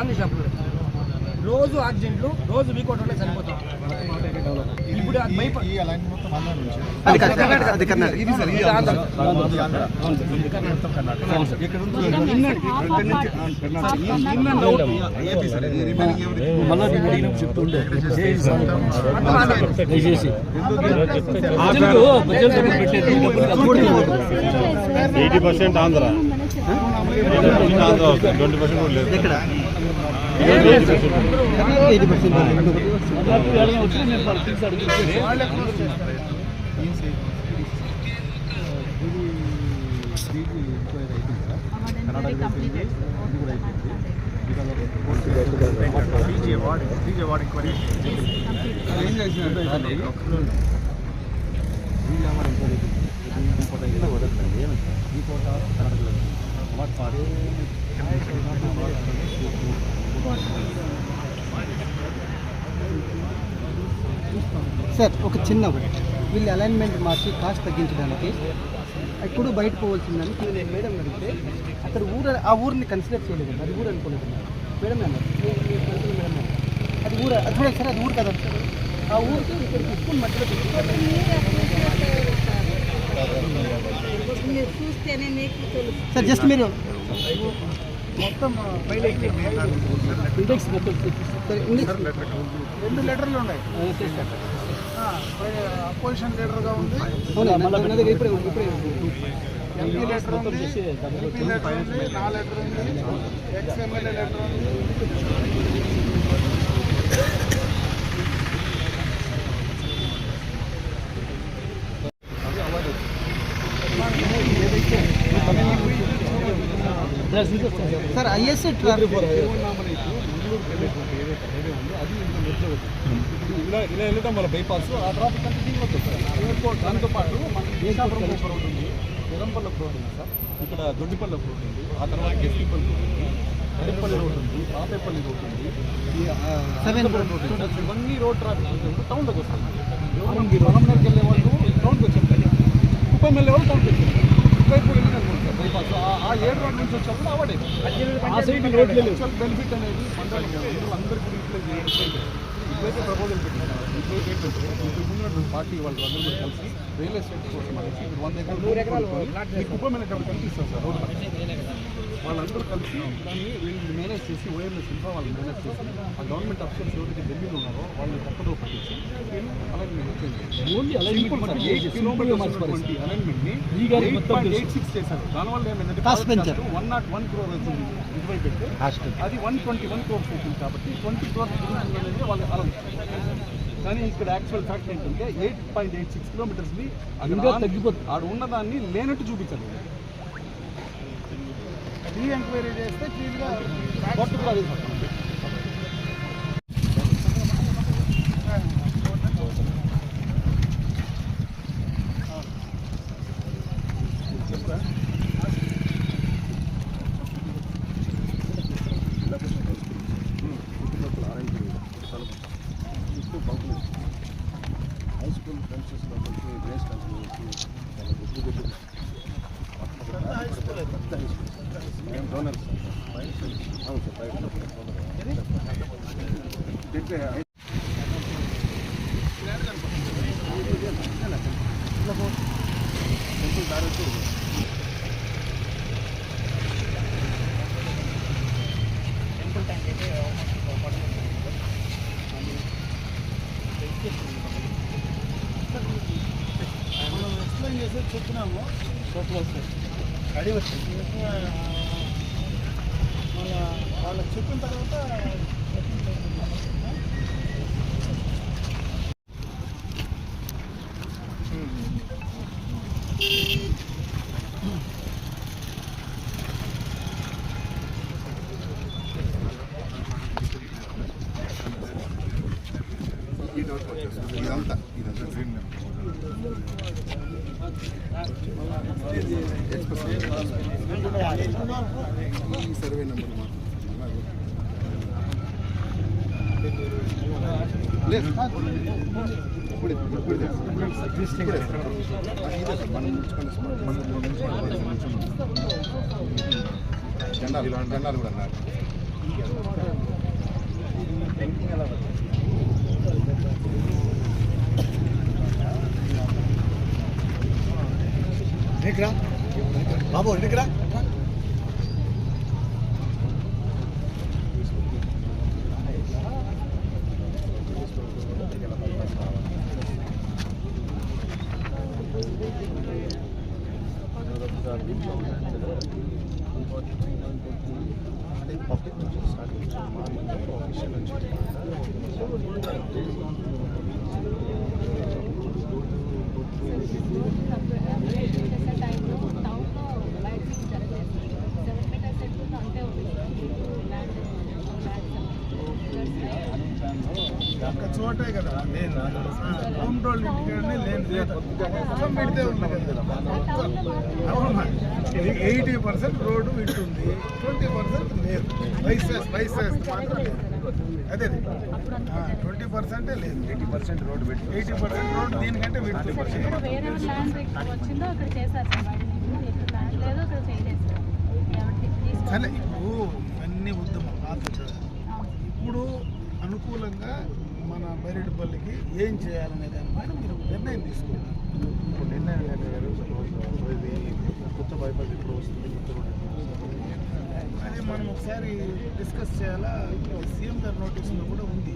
గాంధీ షాపులో రోజు యాక్సిడెంట్లు, రోజు వీకోట్లో చనిపోతాం. ఇప్పుడు ఆంధ్ర 20% కూడా లేదు. సార్ ఒక చిన్న వీళ్ళు అలైన్మెంట్ మార్చి కాస్ట్ తగ్గించడానికి ఇప్పుడు బయట పోవాల్సిందని మేడం అడిగితే అక్కడ ఆ ఊరిని కన్సిడర్ చేయలేదు, అది ఊరు అనుకోలేదు మేడం అన్నారు. మేడం అది ఊరు, అది చూడండి సార్, అది ఊరు కదా, ఆ ఊరికి ఇక్కడ తీసుకుని మధ్యలో సార్ జస్ట్ మీరు మొత్తం ఇండెక్స్ మొత్తం 2 లెటర్లు ఉన్నాయి. అపోజిషన్ లీడర్గా ఉంది, ఎంపీ లెటర్ ఉంది, ఎంపీ లెటర్ ఉంది, నా లెటర్ ఉంది, ఎక్స్ ఎమ్మెల్యే లెటర్ ఉంది. సార్ ఐఎస్ఐ ట్రాఫిక్ ఇలా వెళ్ళడం వల్ల బైపాస్ ఆ ట్రాఫిక్ అంటే దిగవచ్చు సార్. ఎయిర్పోర్ట్ దాంతోపాటు మన దేశాపురం రోడ్ ఉంది, నిరంపల్ల రోడ్ ఉంది సార్, ఇక్కడ దొడ్డిపల్ల రోడ్ ఉంది, ఆ తర్వాత ఎస్పీపల్లి రోడ్ ఉంది, అడిపల్లి రోడ్ ఉంది, ఆపేపల్లి రోడ్ ఉంది, రోడ్ ఉంది. ఇవన్నీ రోడ్ ట్రాఫిక్ టౌన్లోకి వస్తుంది. పొలంలోకి వెళ్ళే వాళ్ళు టౌన్కి వచ్చారు, కుప్పం వెళ్ళే వాళ్ళు టౌన్కి వచ్చారు. ఇప్పుడు వెళ్ళిందనుకుంటారు బైపాస్ ఆ 7 రోడ్ నుంచి వచ్చినప్పుడు అవార్డు ఆ సైడ్ రోడ్ బెనిఫిట్ అనేది అందరికీ యూటిలైజ్ చేయడం. ఇప్పుడైతే ప్రపోజల్ పెట్టినారు, ఏంటంటే ఇప్పుడు ముందు పార్టీ వాళ్ళు అందరూ కూడా కలిసి రియల్ ఎస్టేట్ కోసం అనేసి 100 ఎకరాలు కుప్పం వెళ్ళేటప్పుడు కనిపిస్తారు సార్ రోడ్డు. వాళ్ళందరూ కలిసి దాన్ని వీళ్ళు మేనేజ్ చేసి ఓఎంఎస్ ఇన్ఫా వాళ్ళు మేనేజ్ చేసి ఆ గవర్నమెంట్ అఫీషియల్స్ ఎవరైతే ఢిల్లీలో ఉన్నారో వాళ్ళని పక్కదో పట్టించి అలైన్మెంట్ ఓన్లీ అలైన్మెంట్ 8 కిలోమీటర్స్ అలైన్మెంట్ని 8.86 చేశారు. దానివల్ల ఏమైందంటే 101 crore అవుతుంది ఇటువైపు పెడితే అది 121 crores అవుతుంది. కాబట్టి 20 crores అనేది వాళ్ళు ఆలోచించారు. కానీ ఇక్కడ యాక్చువల్ ఫ్యాక్ట్ ఏంటంటే 8.86 కిలోమీటర్స్ని తగ్గిపోతుంది. ఆడ ఉన్నదాన్ని లేనట్టు చూపించాలి. రీ ఎంక్వైరీ చేస్తే క్లీన్గా కోర్టు కూడా అది హై స్కూల్ ఫ్రెండ్స్లో గ్రేస్ మేము డోనర్స్ అవును సార్ మనం ఎక్స్ప్లెయిన్ చేసేది చెప్తున్నాము. అడిగి వచ్చింది వాళ్ళకి చెప్పిన తర్వాత ఇదంతా ఈ సర్వే నెంబర్ జెండాలు కూడా అన్నారు. బాబు ఇంటికిరా. పబ్లిక్ నుంచి స్టార్ట్ ఆఫీషియల్ నుంచి ఒక్క చోటే కదా నేను హోమ్ టోల్ ఇంటికాడనే లేని మొత్తం పెడితే ఉంది కదా. అవునా 80% రోడ్డు వింటుంది, 20% లేదు. వైసెస్ మాత్రం లేదు. అదే 20% లేదు. 80% రోడ్డు పెట్టి 80% రోడ్డు దీనికంటే వింటుంది. వేరే ల్యాండ్ వచ్చిందో అక్కడ చేశారు సార్. ల్యాండ్ లేదో అక్కడ చేయలేదు సార్. సరే ఇప్పుడు ఇవన్నీ ఉద్యమం ఇప్పుడు అనుకూలంగా మన బైరెడ్డిపల్లికి ఏం చేయాలనే దానిపైన మీరు నిర్ణయం తీసుకోండి. ఇప్పుడు నిర్ణయం గారు ఇది కొత్త బైపాస్ ఇప్పుడు వస్తుంది, కొత్త రోడ్ అది మనం ఒకసారి డిస్కస్ చేయాలా. సీఎం గారి నోటీసులో కూడా ఉంది.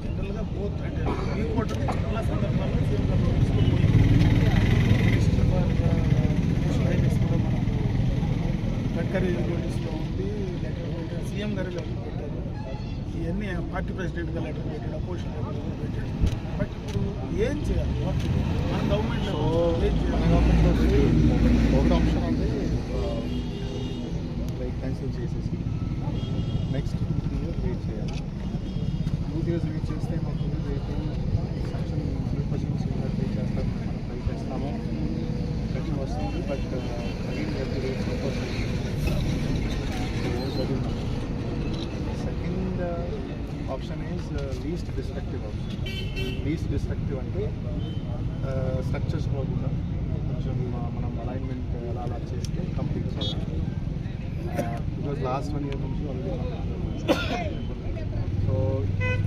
జనరల్గా బోత్ అంటే ఈ కోటలో చాలా సందర్భాల్లో సీఎం గారి నోటీసులో పోయింది. మినిస్టర్ ఫర్ నేషనల్ హైవేస్ కూడా మనకు గడ్కరీ నోటీస్లో ఉంది. లెటర్ సీఎం గారు లెటర్ పెట్టారు. ఇవన్నీ పార్టీ ప్రెసిడెంట్గా లెటర్ పెట్టాడు, అపోజిషన్ లెటర్ కూడా పెట్టాడు. బట్ ఇప్పుడు ఏం చేయాలి మన గవర్నమెంట్లో ఏం చేయాలి? ఒకటి ఆప్షన్ ఉంది, లైక్ క్యాన్సిల్ చేసేసి నెక్స్ట్ 2-3 years వెయిట్ చేయాలి. 2 years వెయిట్ చేస్తే మాకు రేపు సెక్షన్ 100% సీనియర్ పే చేస్తాం, మనం ట్రై చేస్తాము, సెక్షన్ వస్తుంది. But again rate suppose second option is least destructive option. Least destructive అంటే స్ట్రక్చర్స్ కూడా కొంచెం మనం అలైన్మెంట్ అలా చేస్తే కంప్లీట్ చేయాలి. బికాజ్ లాస్ట్ 1 year నుంచి ఆల్రెడీ సో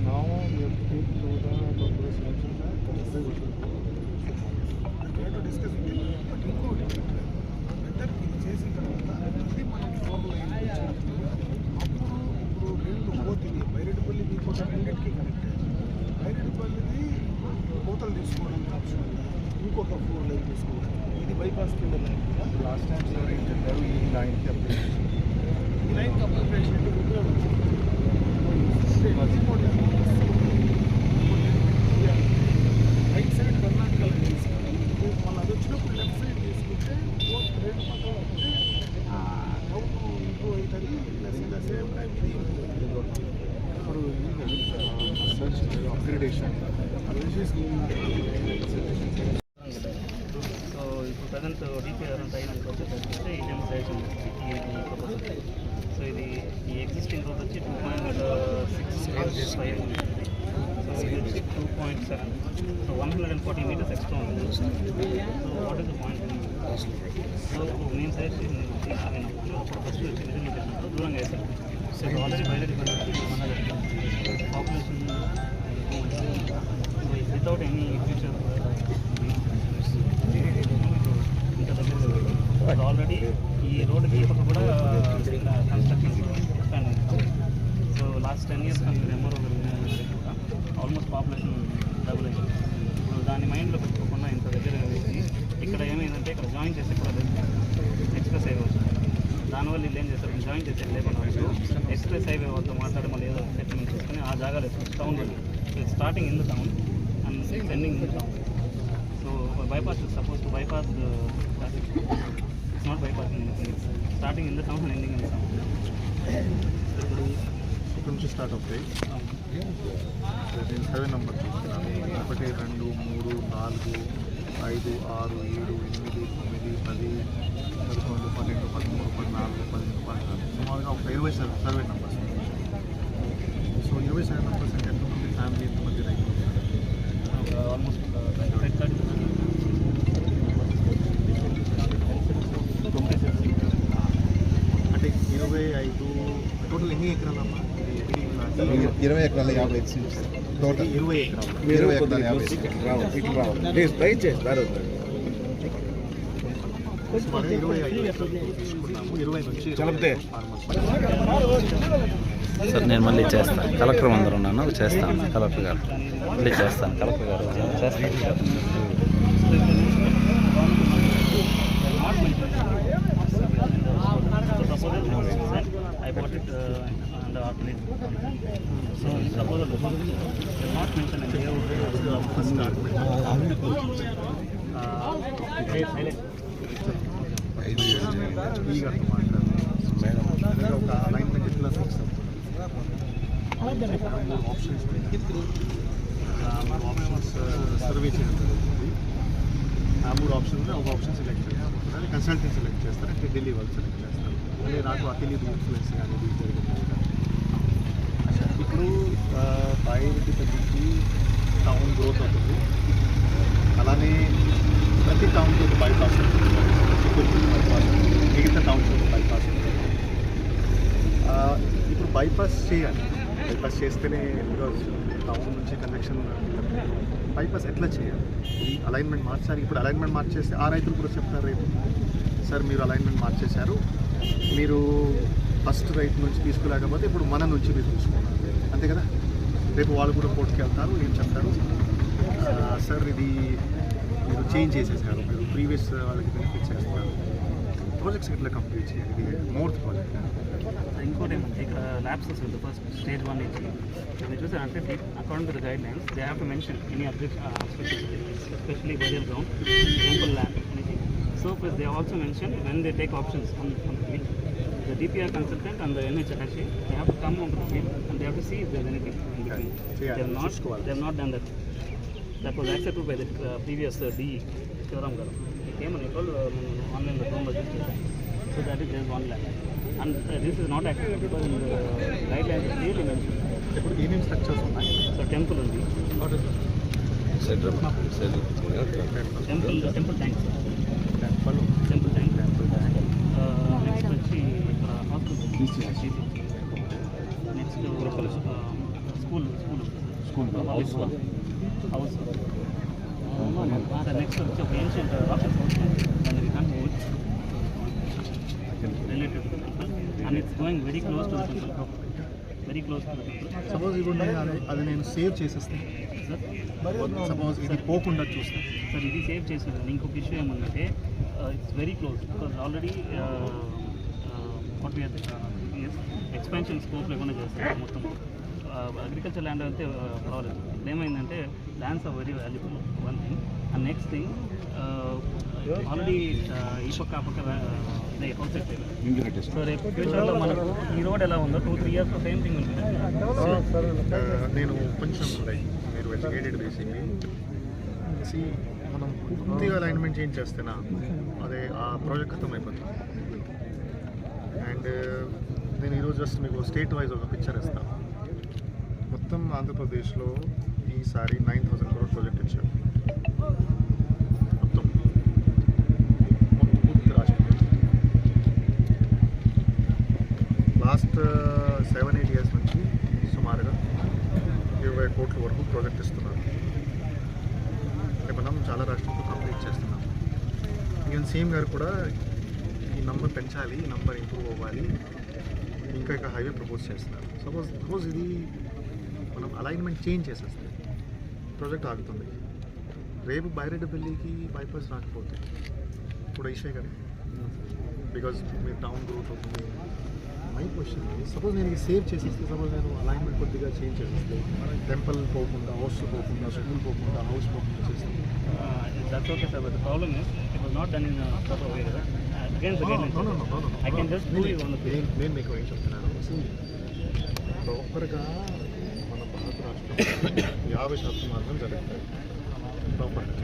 నా take to the discuss but ఇంకోటి వెదర్ ఇది చేసిన తర్వాత ఇది మనం ప్రాబ్లం అప్పుడు ఇప్పుడు రెండు పోతుంది. బైరెడ్డిపల్లి మీకు రెండింటికి కనెక్ట్ బైరెడ్డిపల్లిది కోతలు తీసుకోవడానికి ఆప్షన్ ఉందా, ఇంకొక 4 లైన్ తీసుకోవడం, ఇది బైపాస్ కింద లైన్ కూడా లాస్ట్ టైం సార్ ఏం చెప్పారు, ఈ లైన్కి అప్లై ఈ లైన్ కంప్లీషన్ అంటే ఉపయోగం రైట్ సైడ్ కర్ణాటక లైన్ తీసుకోవాలి. మన అది వచ్చినప్పుడు లెఫ్ట్ సైడ్ తీసుకుంటే రెండు పక్కన అవుట్ ఇంప్రూవ్ అవుతుంది. ప్లస్ ద సేమ్ టైం ఇది ఇప్పుడు సర్చ్ అప్గ్రేడేషన్ సో ఇప్పుడు ప్రజెంట్ డిపిఆర్ అయినానికి వచ్చేసరికి ఇండియన్ సజెషన్ ఈ ప్రపోజల్. సో ఇది ఈ ఎగ్జిస్టింగ్ రోడ్ వచ్చి 2.65 ఉంది. సో ఇది వచ్చి 2.7. సో 140 meters ఎక్స్ట్రా ఉంది. So what is the point? So నేను సజెస్ట్ చేసింది ఫస్ట్ వచ్చి నిజంగా చేసినప్పుడు దూరంగా వేసాను. సో ఆల్రెడీ బయలుదేరి మన పాపులేషన్ వితౌట్ ఎనీ ఫ్యూచర్ ఇంకా దగ్గర ఆల్రెడీ ఈ రోడ్డుకి ఒక కూడా కన్స్ట్రక్షన్ ప్లాన్ ఉంది. సో లాస్ట్ 10 years మీరు ఎంఆర్ఓ ఆల్మోస్ట్ పాపులేషన్ డబుల్ అయింది. సో దాన్ని మైండ్లో పెట్టుకోకుండా ఇంత దగ్గర వేసి ఇక్కడ ఏమైందంటే ఇక్కడ జాయిన్ చేసి ఇక్కడ ఎక్స్ప్రెస్ హైవే వచ్చింది. దానివల్ల వీళ్ళు ఏం చేస్తారు, జాయిన్ చేసేది లేకుండా ఎక్స్ప్రెస్ హైవే వద్ద మాట్లాడి మళ్ళీ ఏదో సెటిల్మెంట్ చేసుకుని ఆ జాగాలో town starting in the town and ending in the town. So bypass is supposed to bypass the traffic. It's not bypassing anything. It's starting in the town and ending in the town. ఇక్కడ నుంచి start అవుతాయి. 7 number చూస్తున్నాను. 1 2 3 4 5 6 7 8 9 10 11 12 13 14 15 16 సుమారుగా ఒక 20 survey numbers. So 20 survey numbers అంటే ఎంతమంది family, ఎంతమంది రైతులు? Almost 26 అంటే 25 టోటల్ ఎన్ని ఎకరాలమ్మా? 20 ఎకరాల 50 ఎక్స్టెన్స్ టోటల్ 20 ఎకరాల 50 సార్ నేను మళ్ళీ చేస్తాను. కలెక్టర్ అందరూ ఉన్నాను, చేస్తాను. కలెక్టర్ గారు మళ్ళీ చేస్తాను. కలెక్టర్ గారు చేస్తాను. I bought it on the alternate. So suppose not mentioned in the first ఒక అలైన్మెంట్ ఎట్లా ఫిక్స్ ఆప్షన్స్ సర్వే చేయడం జరుగుతుంది. ఆ 3 ఆప్షన్స్ ఒక ఆప్షన్ సెలెక్ట్ చేస్తారు, కన్సల్టెంట్ సెలెక్ట్ చేస్తారు, అంటే ఢిల్లీ వాళ్ళు సెలెక్ట్ చేస్తారు. మళ్ళీ నాకు అఫిలియేట్ ఇన్ఫ్లుయెన్స్ అనేది జరిగింది. ఇప్పుడు బయోరిటీ తగ్గించి టౌన్ గ్రోత్ అవుతుంది. అలానే ప్రతి టౌన్కి ఒక బైపాస్ బైపాస్ మిగతా టౌన్కి ఒక బైపాస్ ఉంటుంది. ఇప్పుడు బైపాస్ చేయాలి. బైపాస్ చేస్తేనే బికాజ్ టౌన్ నుంచి కనెక్షన్ బైపాస్ ఎట్లా చేయాలి, ఈ అలైన్మెంట్ మార్చాలి. ఇప్పుడు అలైన్మెంట్ మార్చేస్తే ఆ రైతులు కూడా చెప్తారు రేపు, సార్ మీరు అలైన్మెంట్ మార్చేశారు, మీరు ఫస్ట్ రైతు నుంచి తీసుకోలేకపోతే ఇప్పుడు మన నుంచి మీరు తీసుకున్నారు, అంతే కదా. రేపు వాళ్ళు కూడా కోర్టుకి వెళ్తారు, ఏం చెప్తారు, సార్ ఇది మీరు చేంజ్ చేసేసారు, మీరు ప్రీవియస్ వాళ్ళకి బెనిఫిట్ చేస్తున్నారు, ప్రాజెక్ట్స్ ఎట్లా కంప్లీట్ చేయాలి, ఇది మోర్త్ ప్రాజెక్ట్. ఇంకోటి ఏమంటే ఇక్కడ ల్యాబ్సెస్ ఉంది. ఫస్ట్ స్టేజ్ 1 నుంచి మీరు చూసారంటే according to the guide lines they have to mention any especially burial ground, temple land, anything. So they also mention when they take options on the field, the DPR consultant and the NH attaché, they have to come onto the field and they have to see if there is anything in between. They have not done that. That was accepted by the previous DE, Shivaram Garu. He came and he told online the home register. So that is there is one land. And this is not accepted because in the guidelines it clearly mentioned. ఇప్పుడు ఏమేమి structures ఉన్నాయి? So temple ఉంది. Temple tanks. Temple tank. Next వచ్చి ఇక్కడ hospital. Next school house. Next వచ్చి ఒక ancient rocket house దాన్ని we can't move related to the temple and it's going very close to the temple property, very close to the temple. Suppose ఇప్పుడు అది నేను save చేసేస్తే, suppose ఇది పోకుండా చూస్తే, సార్ ఇది సేవ్ చేసాను. ఇంకొక ఇష్యూ ఏమన్నంటే it's very close because already what expansion scope లేకుండా చేస్తారు మొత్తం. అగ్రికల్చర్ ల్యాండ్ అయితే పర్వాలేదు. ఏమైందంటే lands are very valuable, one thing. And next thing already ఈ పక్క ఆ పక్క హౌస్ అయిపోయింది. సో రేపు ఫ్యూచర్లో మనకు ఈ రోడ్ ఎలా ఉందో 2-3 years సేమ్ థింగ్ ఉంటుంది. నేను కొంచెం మీరు ఎడ్యుకేటెడ్ బేసిక్లీ మనం పూర్తిగా అలైన్మెంట్ చేంజ్ చేస్తేనా అదే ఆ ప్రాజెక్ట్ ఖతం అయిపోతుంది. అండ్ నేను ఈరోజు జస్ట్ మీకు స్టేట్ వైజ్ ఒక పిక్చర్ ఇస్తాను. మొత్తం ఆంధ్రప్రదేశ్లో ఈసారి 9,000 crore ప్రాజెక్ట్ ఇచ్చారు. మొత్తం పూర్తి రాష్ట్రం లాస్ట్ 7-8 years నుంచి సుమారుగా 20 కోట్ల వరకు ప్రాజెక్ట్ ఇస్తున్నారు. మనం చాలా రాష్ట్రాలతో కంప్లీట్ చేస్తున్నాం. ఈవెన్ సీఎం గారు కూడా ఈ నంబర్ పెంచాలి, ఈ నంబర్ ఇంప్రూవ్ అవ్వాలి, ఇంకా హైవే ప్రపోజ్ చేస్తున్నారు. సపోజ్ ఇది మనం అలైన్మెంట్ చేంజ్ చేసేస్తే ప్రాజెక్ట్ ఆగుతుంది. రేపు బైరెడ్డిపల్లికి బైపాస్ రాకపోతే కూడా ఇష్యూ కదా, బికాజ్ మీరు టౌన్ గ్రోత్ అవుతుంది. మై క్వశ్చన్ సపోజ్ నేను ఇది సేవ్ చేసేస్తే, సపోజ్ నేను అలైన్మెంట్ కొద్దిగా చేంజ్ చేసేస్తే, టెంపుల్ పోకుండా, హాస్టల్ పోకుండా, స్కూల్ పోకుండా, హౌస్ పోకుండా చేస్తే That's okay, sir. But the problem is, it was not done in a proper way, right? Against the guidelines. No. I can just do it on the page. నేను మీకు ఏం చెప్తున్నాను, ప్రాపర్గా మన భారత రాష్ట్రం 50% మాత్రం జరుగుతుంది. ప్రాపర్గా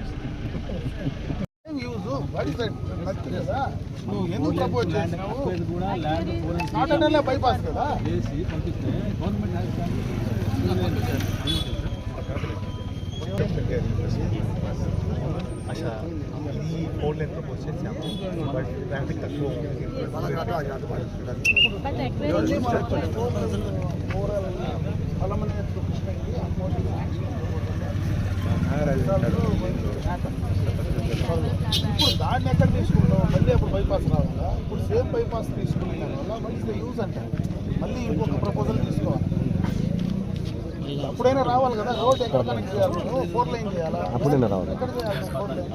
నువ్వు ఎందుకు ప్రపోజ్ చేసినావు? నాటనే బైపాస్ కదా. ఈ 4 లైన్ ప్రపోజ్ చేసాము బట్ ట్రాఫిక్ తక్కువ బట్ ఎక్కువ ఇప్పుడు దాన్ని ఎక్కడ తీసుకుంటాం మళ్ళీ అప్పుడు బైపాస్ రావాలా ఇప్పుడు సేమ్ బైపాస్ తీసుకునే దానివల్ల మళ్ళీ యూజ్ అంటే మళ్ళీ ఇంకొక ప్రపోజల్ తీసుకోవాలి అప్పుడైనా రావాలి కదా రోడ్ ఎక్కడ కనెక్ట్ చేయాలి 4 లైన్ చేయాలా అప్పుడైనా రావాలి. ఎక్కడ చేయాలి 4 లైన్